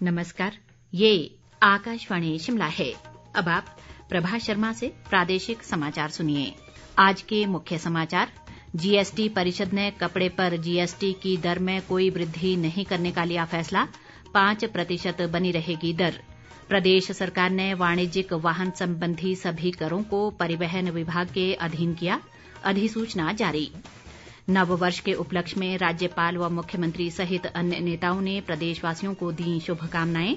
नमस्कार, ये आकाशवाणी शिमला है। अब आप प्रभा शर्मा से प्रादेशिक समाचार सुनिए। आज के मुख्य समाचार। जीएसटी परिषद ने कपड़े पर जीएसटी की दर में कोई वृद्धि नहीं करने का लिया फैसला, 5% बनी रहेगी दर। प्रदेश सरकार ने वाणिज्यिक वाहन संबंधी सभी करों को परिवहन विभाग के अधीन किया, अधिसूचना जारी। नववर्ष के उपलक्ष्य में राज्यपाल व मुख्यमंत्री सहित अन्य नेताओं ने प्रदेशवासियों को दी शुभकामनाएं।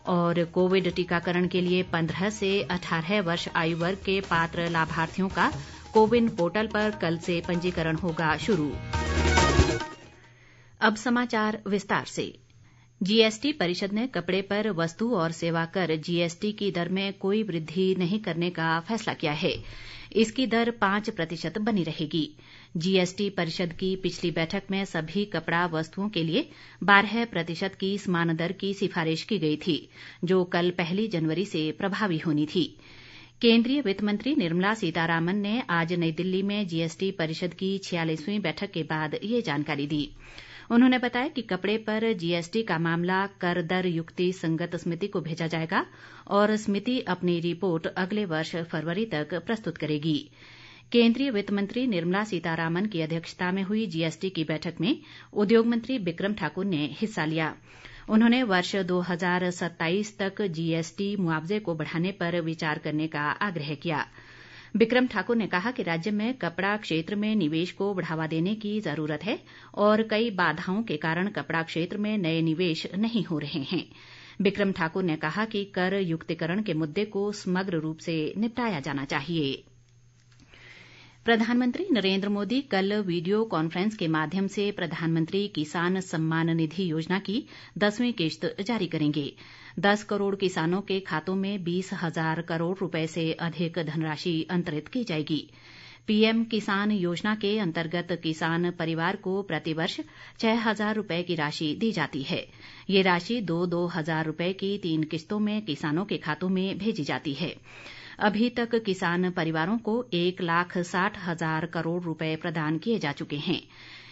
और कोविड टीकाकरण के लिए 15 से 18 वर्ष आयु वर्ग के पात्र लाभार्थियों का कोविन पोर्टल पर कल से पंजीकरण होगा शुरू। अब समाचार विस्तार से। जीएसटी परिषद ने कपड़े पर वस्तु और सेवा कर जीएसटी की दर में कोई वृद्धि नहीं करने का फैसला किया है। इसकी दर 5% बनी रहेगी। जीएसटी परिषद की पिछली बैठक में सभी कपड़ा वस्तुओं के लिए 12% की समान दर की सिफारिश की गई थी, जो कल 1 जनवरी से प्रभावी होनी थी। केंद्रीय वित्त मंत्री निर्मला सीतारामन ने आज नई दिल्ली में जीएसटी परिषद की 46वीं बैठक के बाद ये जानकारी दी। उन्होंने बताया कि कपड़े पर जीएसटी का मामला कर दर युक्ति संगत समिति को भेजा जाएगा और समिति अपनी रिपोर्ट अगले वर्ष फरवरी तक प्रस्तुत करेगी। केंद्रीय वित्त मंत्री निर्मला सीतारामन की अध्यक्षता में हुई जीएसटी की बैठक में उद्योग मंत्री बिक्रम ठाकुर ने हिस्सा लिया। उन्होंने वर्ष 2027 तक जीएसटी मुआवजे को बढ़ाने पर विचार करने का आग्रह किया। बिक्रम ठाकुर ने कहा कि राज्य में कपड़ा क्षेत्र में निवेश को बढ़ावा देने की जरूरत है और कई बाधाओं के कारण कपड़ा क्षेत्र में नए निवेश नहीं हो रहे हैं। बिक्रम ठाकुर ने कहा कि कर युक्तिकरण के मुद्दे को समग्र रूप से निपटाया जाना चाहिए। प्रधानमंत्री नरेंद्र मोदी कल वीडियो कॉन्फ्रेंस के माध्यम से प्रधानमंत्री किसान सम्मान निधि योजना की 10वीं किश्त जारी करेंगे। 10 करोड़ किसानों के खातों में 20,000 करोड़ रुपए से अधिक धनराशि अंतरित की जाएगी। पीएम किसान योजना के अंतर्गत किसान परिवार को प्रतिवर्ष 6,000 रुपए की राशि दी जाती है। ये राशि 2-2 हजार रुपए की 3 किस्तों में किसानों के खातों में भेजी जाती है। अभी तक किसान परिवारों को 1,60,000 करोड़ रुपए प्रदान किए जा चुके हैं।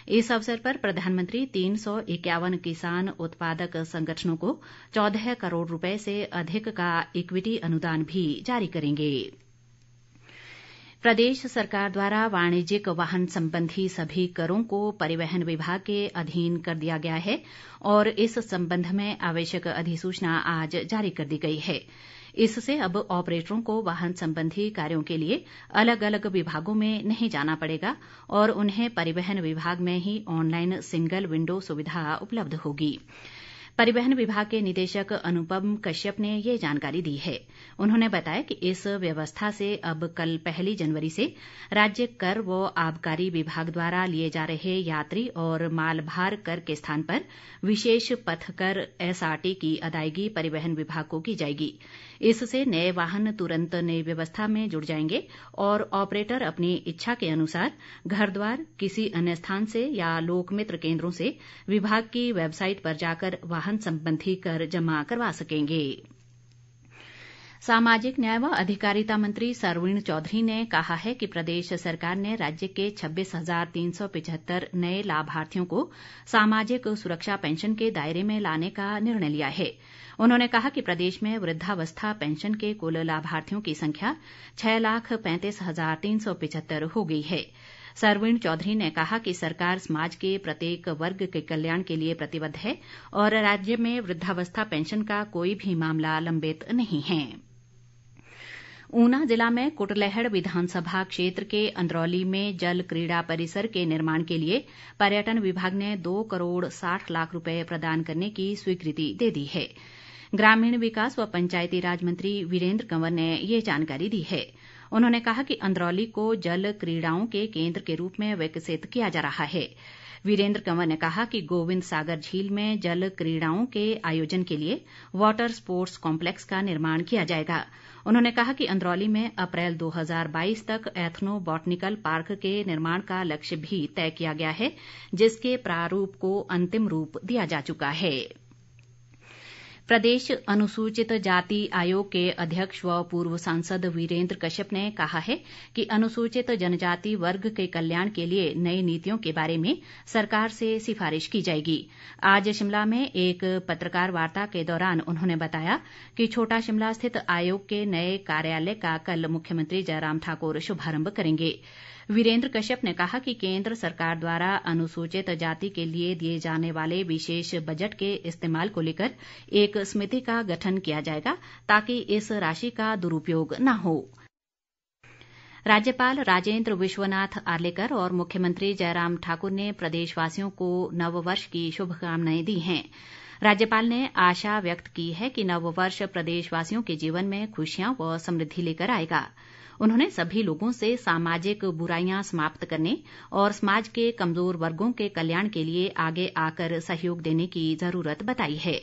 इस अवसर पर प्रधानमंत्री 351 किसान उत्पादक संगठनों को 14 करोड़ रुपए से अधिक का इक्विटी अनुदान भी जारी करेंगे। प्रदेश सरकार द्वारा वाणिज्यिक वाहन संबंधी सभी करों को परिवहन विभाग के अधीन कर दिया गया है और इस संबंध में आवश्यक अधिसूचना आज जारी कर दी गई है। इससे अब ऑपरेटरों को वाहन संबंधी कार्यों के लिए अलग अलग विभागों में नहीं जाना पड़ेगा और उन्हें परिवहन विभाग में ही ऑनलाइन सिंगल विंडो सुविधा उपलब्ध होगी। परिवहन विभाग के निदेशक अनुपम कश्यप ने ये जानकारी दी है। उन्होंने बताया कि इस व्यवस्था से अब कल 1 जनवरी से राज्य कर व आबकारी विभाग द्वारा लिए जा रहे यात्री और मालभार कर के स्थान पर विशेष पथ कर एसआरटी की अदायगी परिवहन विभाग को की जाएगी। इससे नए वाहन तुरंत नई व्यवस्था में जुड़ जाएंगे और ऑपरेटर अपनी इच्छा के अनुसार घर द्वार किसी अन्य स्थान से या लोकमित्र केंद्रों से विभाग की वेबसाइट पर जाकर वाहन संबंधी कर जमा करवा सकेंगे। सामाजिक न्याय व अधिकारिता मंत्री सरवीण चौधरी ने कहा है कि प्रदेश सरकार ने राज्य के 26,375 नए लाभार्थियों को सामाजिक सुरक्षा पेंशन के दायरे में लाने का निर्णय लिया है। उन्होंने कहा कि प्रदेश में वृद्धावस्था पेंशन के कुल लाभार्थियों की संख्या 6,35,375 हो गई है। सरवीण चौधरी ने कहा कि सरकार समाज के प्रत्येक वर्ग के कल्याण के लिए प्रतिबद्ध है और राज्य में वृद्धावस्था पेंशन का कोई भी मामला लंबित नहीं है। ऊना जिला में कुटलैहड़ विधानसभा क्षेत्र के अंदरौली में जल क्रीड़ा परिसर के निर्माण के लिए पर्यटन विभाग ने 2 करोड़ 60 लाख रुपए प्रदान करने की स्वीकृति दे दी है। ग्रामीण विकास व पंचायती राज मंत्री वीरेंद्र कंवर ने ये जानकारी दी है। उन्होंने कहा कि अंदरौली को जल क्रीड़ाओं के केंद्र के रूप में विकसित किया जा रहा है। वीरेंद्र कंवर ने कहा कि गोविंद सागर झील में जल क्रीड़ाओं के आयोजन के लिए वाटर स्पोर्ट्स कॉम्प्लेक्स का निर्माण किया जाएगा। उन्होंने कहा कि अंदरौली में अप्रैल 2022 तक एथनो बॉटनिकल पार्क के निर्माण का लक्ष्य भी तय किया गया है, जिसके प्रारूप को अंतिम रूप दिया जा चुका है। प्रदेश अनुसूचित जाति आयोग के अध्यक्ष व पूर्व सांसद वीरेंद्र कश्यप ने कहा है कि अनुसूचित जनजाति वर्ग के कल्याण के लिए नई नीतियों के बारे में सरकार से सिफारिश की जाएगी। आज शिमला में एक पत्रकार वार्ता के दौरान उन्होंने बताया कि छोटा शिमला स्थित आयोग के नए कार्यालय का कल मुख्यमंत्री जयराम ठाकुर शुभारंभ करेंगे। वीरेंद्र कश्यप ने कहा कि केंद्र सरकार द्वारा अनुसूचित जाति के लिए दिए जाने वाले विशेष बजट के इस्तेमाल को लेकर एक समिति का गठन किया जाएगा ताकि इस राशि का दुरुपयोग न हो। राज्यपाल राजेंद्र विश्वनाथ आर्लेकर और मुख्यमंत्री जयराम ठाकुर ने प्रदेशवासियों को नववर्ष की शुभकामनाएं दी हैं। राज्यपाल ने आशा व्यक्त की है कि नववर्ष प्रदेशवासियों के जीवन में खुशियां व समृद्धि लेकर आएगा। उन्होंने सभी लोगों से सामाजिक बुराइयां समाप्त करने और समाज के कमजोर वर्गों के कल्याण के लिए आगे आकर सहयोग देने की जरूरत बताई है।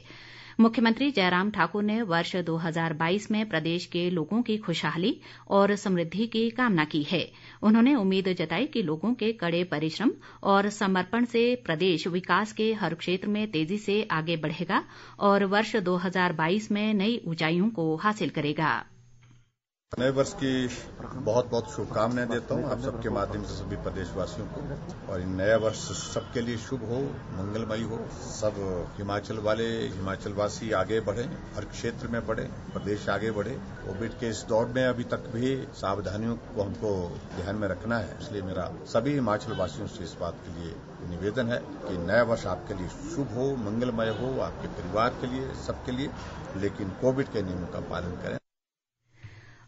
मुख्यमंत्री जयराम ठाकुर ने वर्ष 2022 में प्रदेश के लोगों की खुशहाली और समृद्धि की कामना की है। उन्होंने उम्मीद जताई कि लोगों के कड़े परिश्रम और समर्पण से प्रदेश विकास के हर क्षेत्र में तेजी से आगे बढ़ेगा और वर्ष 2022 में नई ऊंचाइयों को हासिल करेगा। नए वर्ष की बहुत बहुत शुभकामनाएं देता हूं आप सबके माध्यम से सभी प्रदेशवासियों को, और नया वर्ष सबके लिए शुभ हो, मंगलमय हो। सब हिमाचलवासी आगे बढ़े, हर क्षेत्र में बढ़े, प्रदेश आगे बढ़े। कोविड के इस दौर में अभी तक भी सावधानियों को हमको ध्यान में रखना है, इसलिए मेरा सभी हिमाचलवासियों से इस बात के लिए निवेदन है कि नया वर्ष आपके लिए शुभ हो, मंगलमय हो, आपके परिवार के लिए, सबके लिए, लेकिन कोविड के नियमों का पालन करें।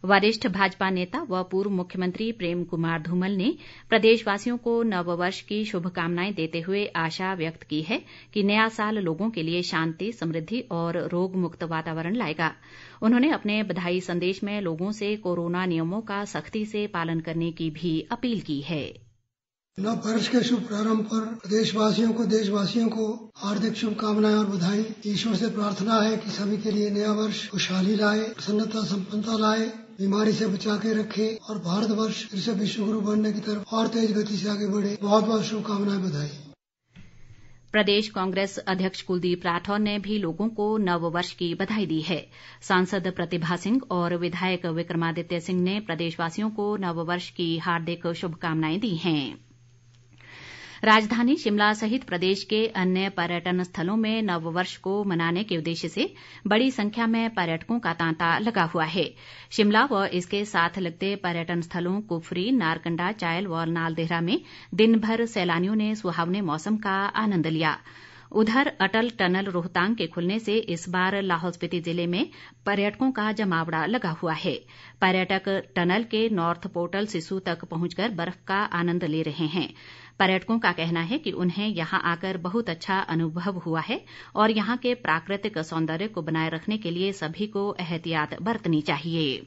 वरिष्ठ भाजपा नेता व पूर्व मुख्यमंत्री प्रेम कुमार धूमल ने प्रदेशवासियों को नववर्ष की शुभकामनाएं देते हुए आशा व्यक्त की है कि नया साल लोगों के लिए शांति, समृद्धि और रोग मुक्त वातावरण लाएगा। उन्होंने अपने बधाई संदेश में लोगों से कोरोना नियमों का सख्ती से पालन करने की भी अपील की है। नव वर्ष के शुभ प्रारंभ पर देशवासियों को हार्दिक शुभकामनाएं और बधाई। ईश्वर से प्रार्थना है कि सभी के लिए नया वर्ष खुशहाली लाए, प्रसन्नता, संपन्नता लाए, बीमारी से बचा के रखे और भारतवर्ष फिर से विश्व गुरु बनने की तरफ और तेज गति से आगे बढ़े। बहुत बहुत शुभकामनाएं, बधाई। प्रदेश कांग्रेस अध्यक्ष कुलदीप राठौर ने भी लोगों को नव वर्ष की बधाई दी है। सांसद प्रतिभा सिंह और विधायक विक्रमादित्य सिंह ने प्रदेशवासियों को नव वर्ष की हार्दिक शुभकामनाएं दी हैं। राजधानी शिमला सहित प्रदेश के अन्य पर्यटन स्थलों में नववर्ष को मनाने के उद्देश्य से बड़ी संख्या में पर्यटकों का तांता लगा हुआ है। शिमला व इसके साथ लगते पर्यटन स्थलों कुफरी, नारकंडा, चायल व नालदेहरा में दिन भर सैलानियों ने सुहावने मौसम का आनंद लिया। उधर अटल टनल रोहतांग के खुलने से इस बार लाहौल स्पीति जिले में पर्यटकों का जमावड़ा लगा हुआ है। पर्यटक टनल के नॉर्थ पोर्टल सिस्सू तक पहुंचकर बर्फ का आनंद ले रहे हैं। पर्यटकों का कहना है कि उन्हें यहां आकर बहुत अच्छा अनुभव हुआ है और यहां के प्राकृतिक सौंदर्य को बनाए रखने के लिए सभी को एहतियात बरतनी चाहिए।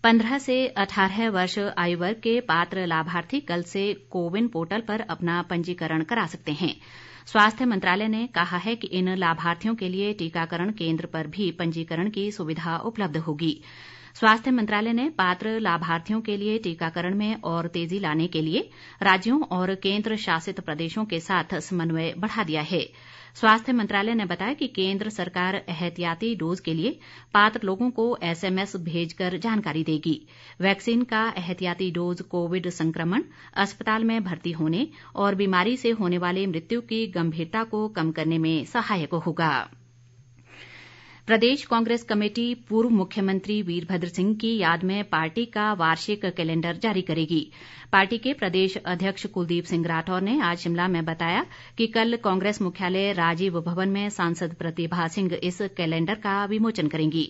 15 से 18 वर्ष आयु वर्ग के पात्र लाभार्थी कल से कोविन पोर्टल पर अपना पंजीकरण करा सकते हैं। स्वास्थ्य मंत्रालय ने कहा है कि इन लाभार्थियों के लिए टीकाकरण केंद्र पर भी पंजीकरण की सुविधा उपलब्ध होगी। स्वास्थ्य मंत्रालय ने पात्र लाभार्थियों के लिए टीकाकरण में और तेजी लाने के लिए राज्यों और केंद्र शासित प्रदेशों के साथ समन्वय बढ़ा दिया है। स्वास्थ्य मंत्रालय ने बताया कि केंद्र सरकार एहतियाती डोज के लिए पात्र लोगों को SMS भेजकर जानकारी देगी। वैक्सीन का एहतियाती डोज कोविड संक्रमण, अस्पताल में भर्ती होने और बीमारी से होने वाली मृत्यु की गंभीरता को कम करने में सहायक होगा। प्रदेश कांग्रेस कमेटी पूर्व मुख्यमंत्री वीरभद्र सिंह की याद में पार्टी का वार्षिक कैलेंडर जारी करेगी। पार्टी के प्रदेश अध्यक्ष कुलदीप सिंह राठौर ने आज शिमला में बताया कि कल कांग्रेस मुख्यालय राजीव भवन में सांसद प्रतिभा सिंह इस कैलेंडर का विमोचन करेंगी।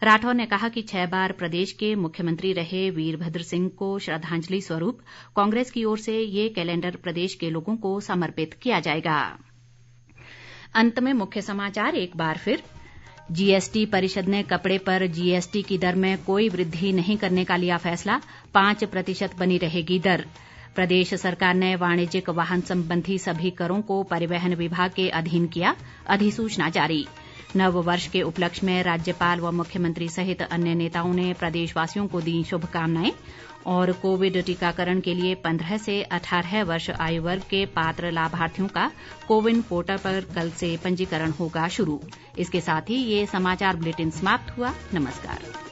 राठौर ने कहा कि 6 बार प्रदेश के मुख्यमंत्री रहे वीरभद्र सिंह को श्रद्धांजलि स्वरूप कांग्रेस की ओर से ये कैलेंडर प्रदेश के लोगों को समर्पित किया जाएगा। अंत में मुख्य समाचार एक बार फिर। GST परिषद ने कपड़े पर GST की दर में कोई वृद्धि नहीं करने का लिया फैसला, 5% बनी रहेगी दर। प्रदेश सरकार ने वाणिज्यिक वाहन संबंधी सभी करों को परिवहन विभाग के अधीन किया, अधिसूचना जारी। नव वर्ष के उपलक्ष्य में राज्यपाल व मुख्यमंत्री सहित अन्य नेताओं ने प्रदेशवासियों को दी शुभकामनाएं। और कोविड टीकाकरण के लिए 15 से 18 वर्ष आयु वर्ग के पात्र लाभार्थियों का कोविन पोर्टल पर कल से पंजीकरण होगा शुरू। इसके साथ ही ये समाचार बुलेटिन समाप्त हुआ। नमस्कार।